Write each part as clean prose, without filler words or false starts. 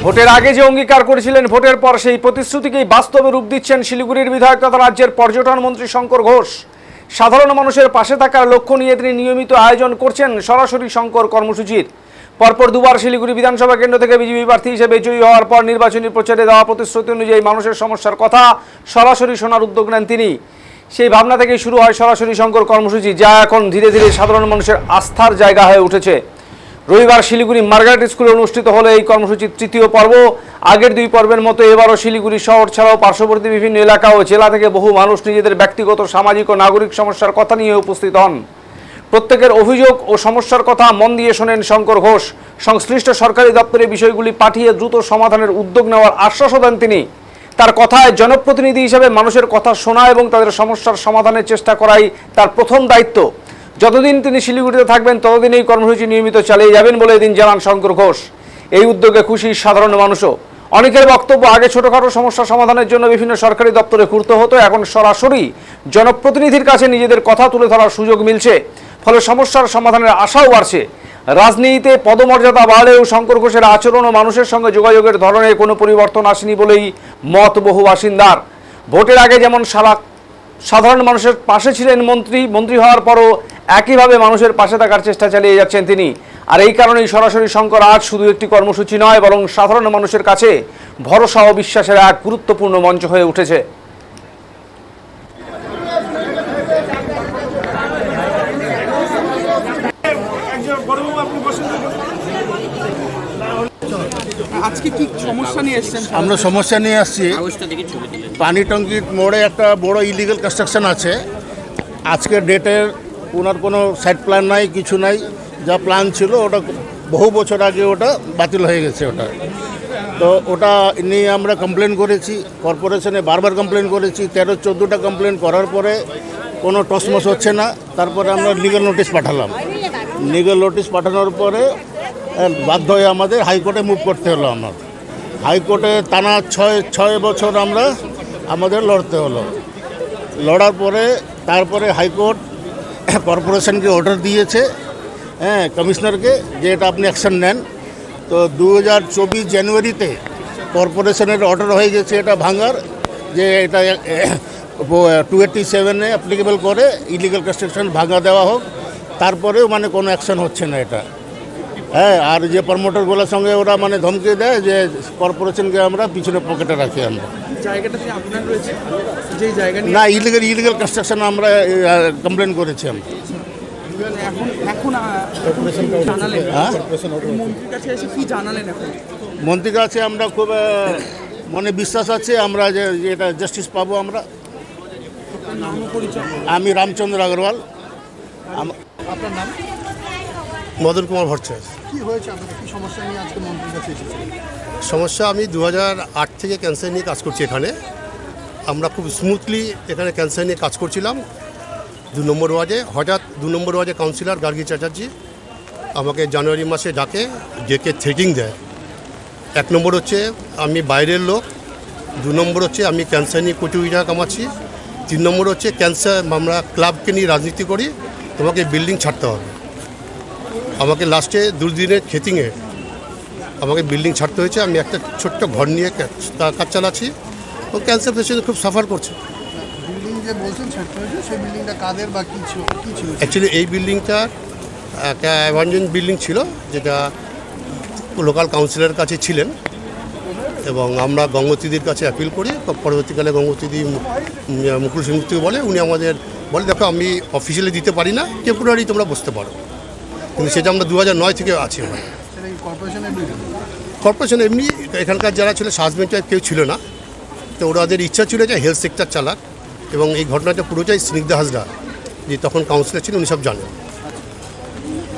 ভোটের আগে যে অঙ্গীকার করেছিলেন, ভোটের পর সেই প্রতিশ্রুতিকেই বাস্তবে রূপ দিচ্ছেন শিলিগুড়ির বিধায়ক তথা রাজ্যের পর্যটন মন্ত্রী শঙ্কর ঘোষ। সাধারণ মানুষের পাশে থাকার লক্ষ্য নিয়ে তিনি নিয়মিত আয়োজন করছেন সরাসরি শঙ্কর কর্মসূচির। পরপর দুবার শিলিগুড়ি বিধানসভা কেন্দ্র থেকে বিজেপি প্রার্থী হিসেবে জয়ী হওয়ার পর নির্বাচনী প্রচারে দেওয়া প্রতিশ্রুতি অনুযায়ী মানুষের সমস্যার কথা সরাসরি শোনার উদ্যোগ নেন তিনি। সেই ভাবনা থেকেই শুরু হয় সরাসরি শঙ্কর কর্মসূচি, যা এখন ধীরে ধীরে সাধারণ মানুষের আস্থার জায়গা হয়ে উঠেছে। রবিবার শিলিগুড়ি মার্গারেট স্কুলে অনুষ্ঠিত হলো এই কর্মসূচির তৃতীয় পর্ব। আগের দুই পর্বের মতো এবারও শিলিগুড়ি শহর ছাড়াও পার্শ্ববর্তী বিভিন্ন এলাকা ও জেলা থেকে বহু মানুষ নিজেদের ব্যক্তিগত, সামাজিক ও নাগরিক সমস্যার কথা নিয়ে উপস্থিত হন। প্রত্যেকের অভিযোগ ও সমস্যার কথা মন দিয়ে শোনেন শঙ্কর ঘোষ। সংশ্লিষ্ট সরকারি দপ্তরে বিষয়গুলি পাঠিয়ে দ্রুত সমাধানের উদ্যোগ নেওয়ার আশ্বাসও দেন তিনি। তার কথায় জনপ্রতিনিধি হিসেবে মানুষের কথা শোনা এবং তাদের সমস্যার সমাধানের চেষ্টা করাই তার প্রথম দায়িত্ব। যতদিন তিনি শিলিগুড়িতে থাকবেন ততদিন এই কর্মসূচি নিয়মিত চালিয়ে যাবেন বলে এদিন জানান শঙ্কর ঘোষ। এই উদ্যোগে খুশি সাধারণ মানুষও। অনেকের বক্তব্য, আগে ছোটখাটো সমস্যা সমাধানের জন্য বিভিন্ন সরকারি দপ্তরে ঘুরতে হতো, এখন সরাসরি জনপ্রতিনিধির কাছে নিজেদের কথা তুলে ধরার সুযোগ মিলছে, ফলে সমস্যার সমাধানের আশাও বাড়ছে। রাজনীতিতে পদমর্যাদা বাড়লেও শঙ্কর ঘোষের আচরণ ও মানুষের সঙ্গে যোগাযোগের ধরনে কোনো পরিবর্তন আসেনি বলেই মত বহু বাসিন্দার। ভোটের আগে যেমন সাধারণ মানুষের পাশে ছিলেন মন্ত্রী হওয়ার পরও একইভাবে মানুষের পাশে থাকার চেষ্টা চালিয়ে যাচ্ছেন তিনি। আর এই কারণেই সরাসরি শঙ্কর আজ শুধু একটি কর্মসূচি নয়, বরং সাধারণ মানুষের কাছে ভরসা ও বিশ্বাসের এক গুরুত্বপূর্ণ মঞ্চ হয়ে উঠেছে। আজকে কি সমস্যা নিয়ে এসেছেন? আমরা সমস্যা নিয়ে আসছি, পানি টঙ্কির মোড়ে একটা বড় ইলিগাল কনস্ট্রাকশন আছে। আজকের ডেটের ওনার কোনো সাইড প্ল্যান নাই, কিছু নাই। যা প্ল্যান ছিল ওটা বহু বছর আগে ওটা বাতিল হয়ে গেছে। তো ওটা নিয়ে আমরা কমপ্লেন করেছি, কর্পোরেশনে বারবার কমপ্লেন করেছি। 13-14টা কমপ্লেন করার পরে কোনো টসমস হচ্ছে না। তারপরে আমরা লিগাল নোটিশ পাঠালাম। লিগাল নোটিশ পাঠানোর পরে বাধ্য হয়ে আমাদের হাইকোর্টে মুভ করতে হলো। আমার হাইকোর্টে টানা ছয় বছর আমাদের লড়তে হলো। লড়ার পরে তারপরে হাইকোর্ট কর্পোরেশনকে অর্ডার দিয়েছে, কমিশনারকে, যে এটা আপনি অ্যাকশন নেন। তো 2024 জানুয়ারিতে কর্পোরেশনের অর্ডার হয়ে গেছে এটা ভাঙার, যে এটা 287-এ অ্যাপ্লিকেবল করে ইলিগাল কনস্ট্রাকশন ভাঙা দেওয়া হোক। তারপরেও কোনো অ্যাকশন হচ্ছে না এটা। আর যে প্রমোটারগুলোর সঙ্গে ওরা ধমকে দেয় যে কর্পোরেশনকে আমরা পিছনে পকেটে রাখি। আমরা না, ইলিগাল কনস্ট্রাকশন আমরা কমপ্লেন করেছি। আমরা মন্ত্রীর কাছে আমরা খুব বিশ্বাস আছে আমরা যে এটা জাস্টিস পাবো আমরা। আমি রামচন্দ্র আগরওয়াল। আপনার নাম? মদন কুমার ভট্টাচার্য। কি হয়েছে আপনাদের, কি সমস্যা নিয়ে আজকে মন্ত্রীর কাছে এসেছেন? সমস্যা, আমি 2008 থেকে ক্যান্সার নিয়ে কাজ করছি এখানে। আমরা খুব স্মুথলি এখানে ক্যান্সার নিয়ে কাজ করছিলাম 2 নম্বর ওয়ার্ডে। হঠাৎ 2 নম্বর ওয়ার্ডে কাউন্সিলর গার্গী চ্যাটার্জি আমাকে জানুয়ারি মাসে ডেকে থ্রেটিং দেয়। 1 নম্বর হচ্ছে আমি বাইরের লোক, 2 নম্বর হচ্ছে আমি ক্যান্সার নিয়ে কোটি টাকা কামাচ্ছি, 3 নম্বর হচ্ছে ক্যান্সার আমরা ক্লাবকে নিয়ে রাজনীতি করি, তোমাকে বিল্ডিং ছাড়তে হবে। আমাকে লাস্টে 2 দিনের খেতিংয়ে আমাকে বিল্ডিং ছাড়তে হয়েছে। আমি একটা ছোট্ট ঘর নিয়ে কাজ চালাচ্ছি। ও ক্যান্সার পেশেন্ট খুব সাফার করছে। বিল্ডিং যে বলছেন ছাড়তে হয়েছে, সেই বিল্ডিংটা কাদের বা কী ছিল? অ্যাকচুয়ালি এই বিল্ডিংটা একটা অ্যাবান্ডেন্ট বিল্ডিং ছিল, যেটা লোকাল কাউন্সিলরের কাছে ছিলেন, এবং আমরা গঙ্গোত্রীদির কাছে অ্যাপিল করি। পরবর্তীকালে গঙ্গোত্রীদি মুকুল সিং বলে, উনি আমাদের বলে, দেখো আমি অফিসিয়ালি দিতে পারি না, টেম্পোরারি তোমরা বসতে পারো। কিন্তু সেটা আমরা 2009 থেকে আছি। কর্পোরেশন এমনি এখানকার যারা ছিল সাজমেন্ট টাইপ কেউ ছিল না। তো ওদের ইচ্ছা ছিল যে হেলথ সেক্টর চালাক, এবং এই ঘটনাটা পুরোটাই স্নিগ্ধা হাজরা, যে তখন কাউন্সিলর ছিলেন, উনি সব জানেন।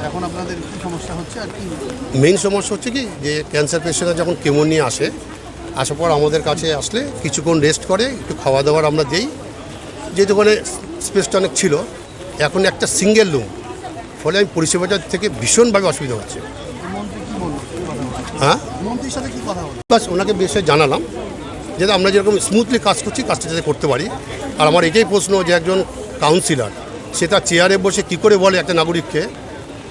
এখন আপনাদের কি সমস্যা হচ্ছে? আর কি মেইন সমস্যা হচ্ছে কি, যে ক্যান্সার পেশেন্টরা যখন কেমো নিয়ে আসার পর আমাদের কাছে আসলে কিছুক্ষণ রেস্ট করে, একটু খাওয়া দাওয়ার আমরা দিই। যে দোকানে স্পেসটা অনেক ছিল, এখন একটা সিঙ্গেল রুম, ফলে আমি পরিষেবাটার থেকে ভীষণভাবে অসুবিধা হচ্ছে। হ্যাঁ, মন্ত্রীর সাথে কি কথা বলবো? বাস ওনাকে বিষয়ে জানালাম যে আমরা যেরকম স্মুথলি কাজ করছি, কাজটা যাতে করতে পারি। আর আমার এটাই প্রশ্ন যে একজন কাউন্সিলর সে তার চেয়ারে বসে কী করে বলে একটা নাগরিককে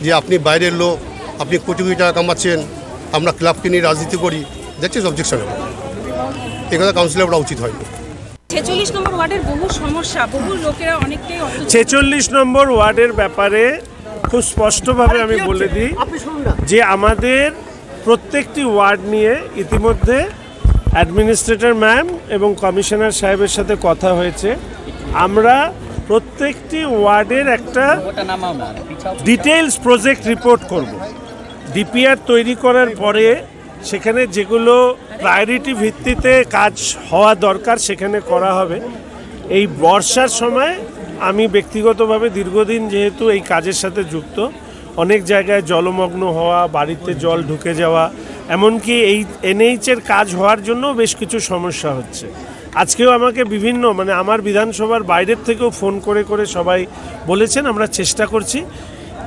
যে আপনি বাইরের লোক, আপনি কোটি কোটি টাকা কামাচ্ছেন, আমরা ক্লাবকে নিয়ে রাজনীতি করি, দ্যাট ইজ অবজেকশনেবল। এ কথা কাউন্সিলর করা উচিত হয়নি। 46 নম্বর ওয়ার্ডের বহু সমস্যা, বহু লোকেরা অনেকটাই 46 নম্বর ওয়ার্ডের ব্যাপারে খুব স্পষ্টভাবে আমি বলে দিই যে আমাদের প্রত্যেকটি ওয়ার্ড নিয়ে ইতিমধ্যে অ্যাডমিনিস্ট্রেটর ম্যাম এবং কমিশনার সাহেবের সাথে কথা হয়েছে। আমরা প্রত্যেকটি ওয়ার্ডের একটা ডিটেইলস প্রজেক্ট রিপোর্ট করব। ডিপিআর তৈরি করার পরে সেখানে যেগুলো প্রায়োরিটি ভিত্তিতে কাজ হওয়া দরকার সেখানে করা হবে। এই বর্ষার সময় আমি ব্যক্তিগতভাবে দীর্ঘদিন যেহেতু এই কাজের সাথে যুক্ত, অনেক জায়গায় জলমগ্ন হওয়া, বাড়িতে জল ঢুকে যাওয়া, এমনকি এই এনএইচের কাজ হওয়ার জন্য বেশ কিছু সমস্যা হচ্ছে। আজকেও আমাকে বিভিন্ন আমার বিধানসভার বাইরের থেকেও ফোন করে করে সবাই বলেছেন, আমরা চেষ্টা করছি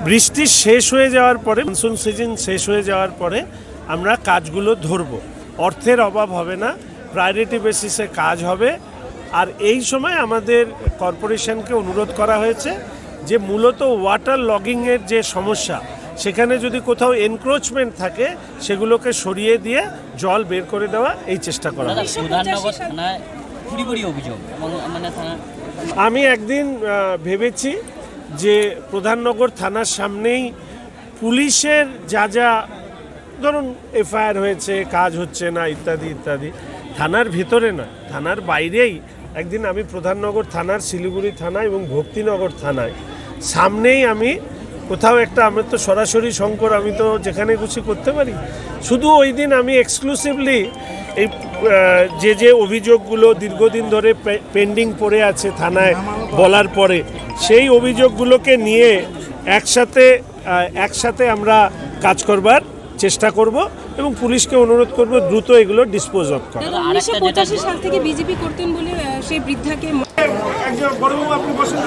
বৃষ্টি শেষ হয়ে যাওয়ার পরে, মনসুন সিজন শেষ হয়ে যাওয়ার পরে আমরা কাজগুলো ধরব। অর্থের অভাব হবে না, প্রায়োরিটি বেসিসে কাজ হবে। আর এই সময় আমাদের কর্পোরেশনকে অনুরোধ করা হয়েছে যে মূলত ওয়াটার লগিংয়ের যে সমস্যা, সেখানে যদি কোথাও এনক্রোচমেন্ট থাকে সেগুলোকে সরিয়ে দিয়ে জল বের করে দেওয়া, এই চেষ্টা করা হবে। আমি একদিন ভেবেছি যে প্রধাননগর থানার সামনেই পুলিশের যা ধরুন এফআইআর হয়েছে, কাজ হচ্ছে না ইত্যাদি ইত্যাদি, থানার ভিতরে না, থানার বাইরেই একদিন আমি প্রধাননগর থানার, শিলিগুড়ি থানা এবং ভক্তিনগর থানায় সামনেই আমি কোথাও একটা, আমি তো সরাসরি শঙ্কর, আমি তো যেখানে খুশি করতে পারি, শুধু ওই দিন আমি এক্সক্লুসিভলি এই যে অভিযোগগুলো দীর্ঘদিন ধরে পেন্ডিং পড়ে আছে থানায় বলার পরে, সেই অভিযোগগুলোকে নিয়ে একসাথে আমরা কাজ করবার চেষ্টা করব এবং পুলিশকে অনুরোধ করব দ্রুত এগুলো ডিসপোজ অফ করা। 1985 সাল থেকে বিজেপি করতেন বলে সেই বৃদ্ধাকে একজন বড়বাবু আপনি বসেন।